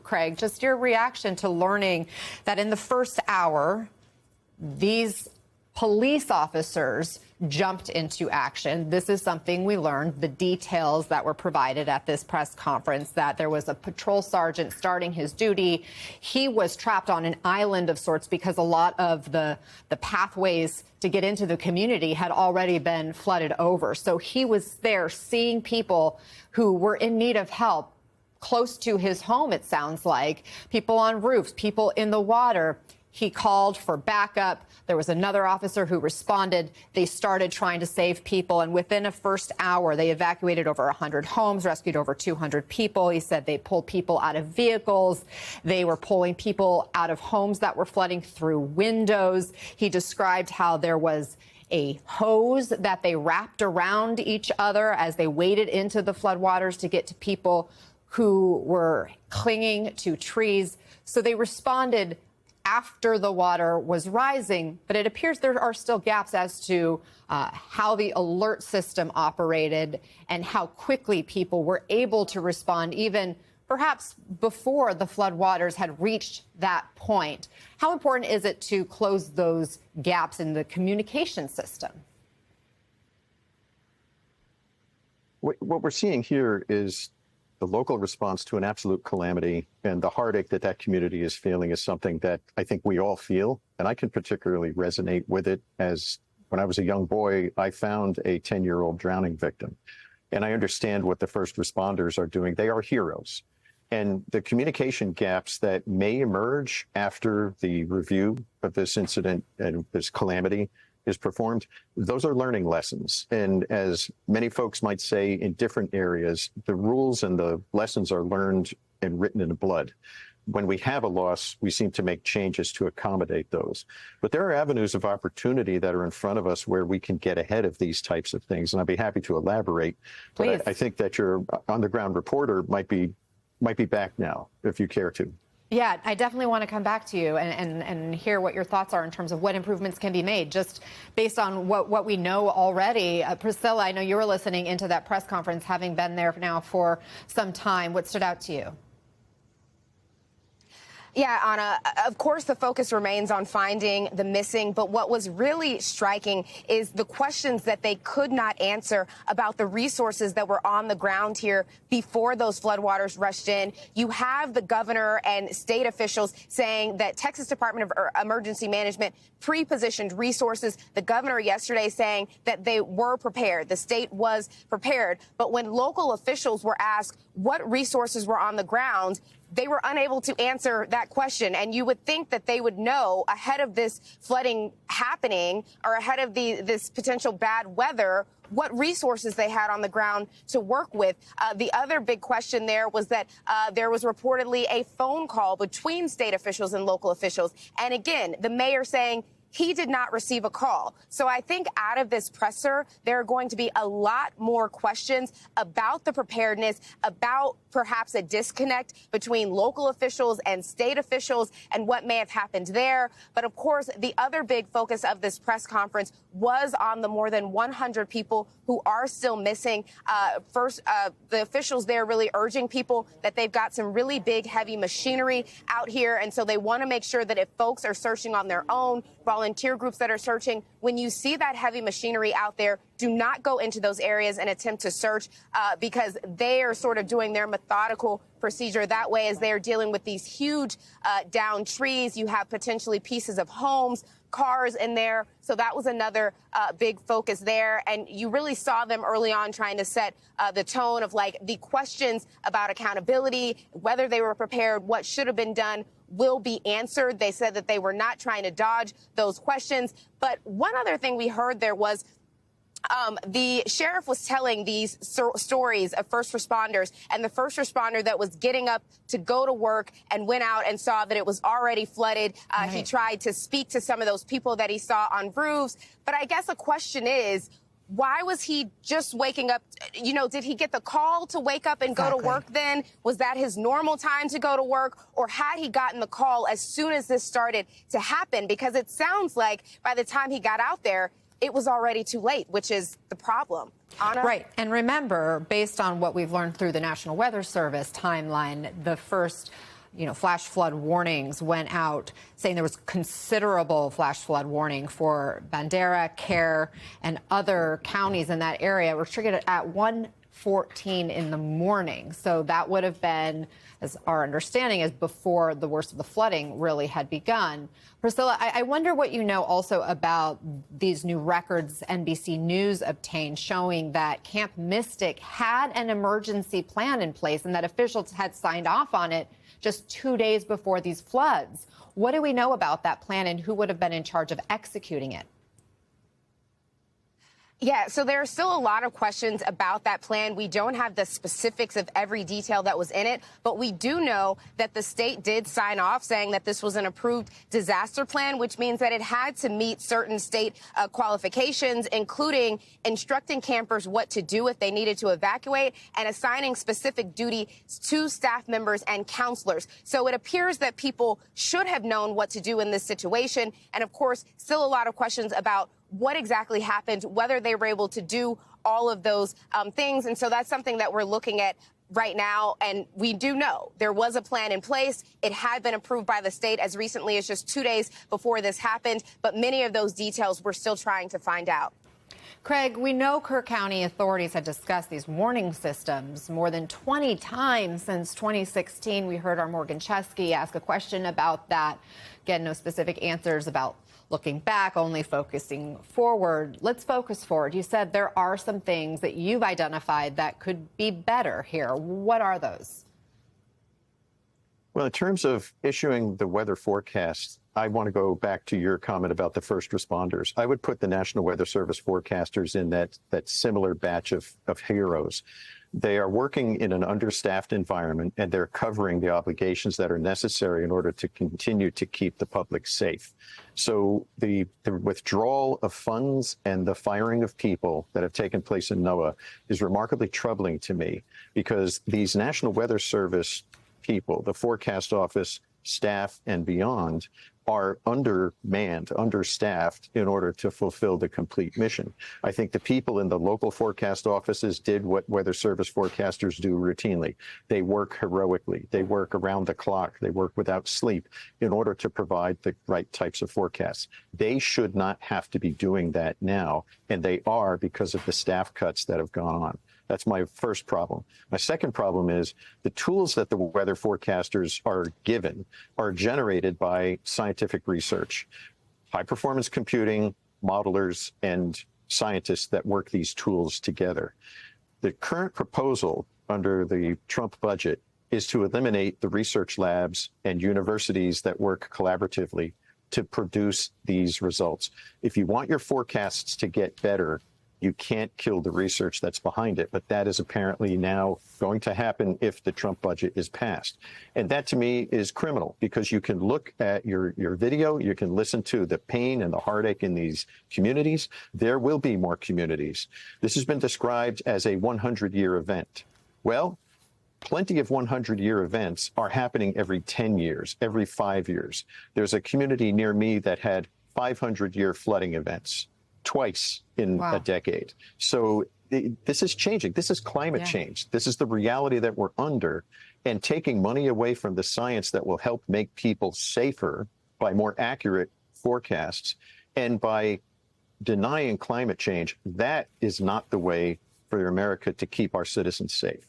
Craig, just your reaction to learning that in the first hour, these police officers jumped into action. This is something we learned, the details that were provided at this press conference, that there was a patrol sergeant starting his duty. He was trapped on an island of sorts because a lot of the pathways to get into the community had already been flooded over. So he was there seeing people who were in need of help close to his home, it sounds like, people on roofs, people in the water. He called for backup. There was another officer who responded. They started trying to save people. And within a first hour, they evacuated over 100 homes, rescued over 200 people. He said they pulled people out of vehicles. They were pulling people out of homes that were flooding through windows. He described how there was a hose that they wrapped around each other as they waded into the floodwaters to get to people who were clinging to trees. So they responded after the water was rising, but it appears there are still gaps as to how the alert system operated and how quickly people were able to respond, even perhaps before the floodwaters had reached that point. How important is it to close those gaps in the communication system? What we're seeing here is the local response to an absolute calamity, and the heartache that that community is feeling is something that I think we all feel. And I can particularly resonate with it, as when I was a young boy, I found a 10-year-old drowning victim. And I understand what the first responders are doing. They are heroes. And the communication gaps that may emerge after the review of this incident and this calamity is performed, those are learning lessons. And as many folks might say in different areas, the rules and the lessons are learned and written in blood. When we have a loss, we seem to make changes to accommodate those. But there are avenues of opportunity that are in front of us where we can get ahead of these types of things. And I'd be happy to elaborate. Please. But I think that your on-the-ground reporter might be back now, if you care to. Yeah, I definitely want to come back to you and hear what your thoughts are in terms of what improvements can be made, just based on what we know already. Priscilla, I know you were listening into that press conference, having been there now for some time. What stood out to you? Yeah, Anna, of course, the focus remains on finding the missing. But what was really striking is the questions that they could not answer about the resources that were on the ground here before those floodwaters rushed in. You have the governor and state officials saying that Texas Department of Emergency Management pre-positioned resources. The governor yesterday saying that they were prepared. The state was prepared. But when local officials were asked what resources were on the ground, they were unable to answer that question. And you would think that they would know ahead of this flooding happening, or ahead of this potential bad weather, what resources they had on the ground to work with. The other big question there was that there was reportedly a phone call between state officials and local officials. And again, the mayor saying he did not receive a call. So I think out of this presser, there are going to be a lot more questions about the preparedness, about perhaps a disconnect between local officials and state officials and what may have happened there. But of course, the other big focus of this press conference was on the more than 100 people who are still missing. The officials there really urging people that they've got some really big, heavy machinery out here. And so they want to make sure that if folks are searching on their own, volunteer groups that are searching, when you see that heavy machinery out there, do not go into those areas and attempt to search because they are sort of doing their methodical procedure that way as they're dealing with these huge downed trees. You have potentially pieces of homes, cars in there. So that was another big focus there. And you really saw them early on trying to set the tone of like the questions about accountability, whether they were prepared, what should have been done will be answered. They said that they were not trying to dodge those questions. But one other thing we heard there was the sheriff was telling these stories of first responders, and the first responder that was getting up to go to work and went out and saw that it was already flooded. Right. He tried to speak to some of those people that he saw on roofs. But I guess the question is, why was he just waking up? You know, did he get the call to wake up and go to work then? Was that his normal time to go to work? Or had he gotten the call as soon as this started to happen? Because it sounds like by the time he got out there, it was already too late, which is the problem. Anna? Right. And remember, based on what we've learned through the National Weather Service timeline, the first flash flood warnings went out, saying there was considerable flash flood warning for Bandera, Care, and other counties in that area. Were triggered at 1:14 in the morning. So that would have been, as our understanding is, before the worst of the flooding really had begun. Priscilla, I wonder what you know also about these new records NBC News obtained showing that Camp Mystic had an emergency plan in place and that officials had signed off on it just 2 days before these floods. What do we know about that plan and who would have been in charge of executing it? Yeah, so there are still a lot of questions about that plan. We don't have the specifics of every detail that was in it, but we do know that the state did sign off saying that this was an approved disaster plan, which means that it had to meet certain state qualifications, including instructing campers what to do if they needed to evacuate and assigning specific duty to staff members and counselors. So it appears that people should have known what to do in this situation. And of course, still a lot of questions about what exactly happened, whether they were able to do all of those things. And so that's something that we're looking at right now. And we do know there was a plan in place. It had been approved by the state as recently as just 2 days before this happened. But many of those details we're still trying to find out. Craig, we know Kerr County authorities had discussed these warning systems more than 20 times since 2016. We heard our Morgan Chesky ask a question about that. Again, no specific answers about looking back, only focusing forward. Let's focus forward. You said there are some things that you've identified that could be better here. What are those? Well, in terms of issuing the weather forecast, I want to go back to your comment about the first responders. I would put the National Weather Service forecasters in that similar batch of heroes. They are working in an understaffed environment, and they're covering the obligations that are necessary in order to continue to keep the public safe. So the withdrawal of funds and the firing of people that have taken place in NOAA is remarkably troubling to me, because these National Weather Service people, the forecast office, staff, and beyond, are undermanned, understaffed in order to fulfill the complete mission. I think the people in the local forecast offices did what Weather Service forecasters do routinely. They work heroically. They work around the clock. They work without sleep in order to provide the right types of forecasts. They should not have to be doing that now, and they are because of the staff cuts that have gone on. That's my first problem. My second problem is the tools that the weather forecasters are given are generated by scientific research, high-performance computing, modelers, and scientists that work these tools together. The current proposal under the Trump budget is to eliminate the research labs and universities that work collaboratively to produce these results. If you want your forecasts to get better, you can't kill the research that's behind it, but that is apparently now going to happen if the Trump budget is passed. And that to me is criminal, because you can look at your video, you can listen to the pain and the heartache in these communities. There will be more communities. This has been described as a 100-year event. Well, plenty of 100-year events are happening every 10 years, every 5 years. There's a community near me that had 500-year flooding events twice in a decade. So this is changing. This is climate change. This is the reality that we're under. And taking money away from the science that will help make people safer by more accurate forecasts and by denying climate change, that is not the way for America to keep our citizens safe.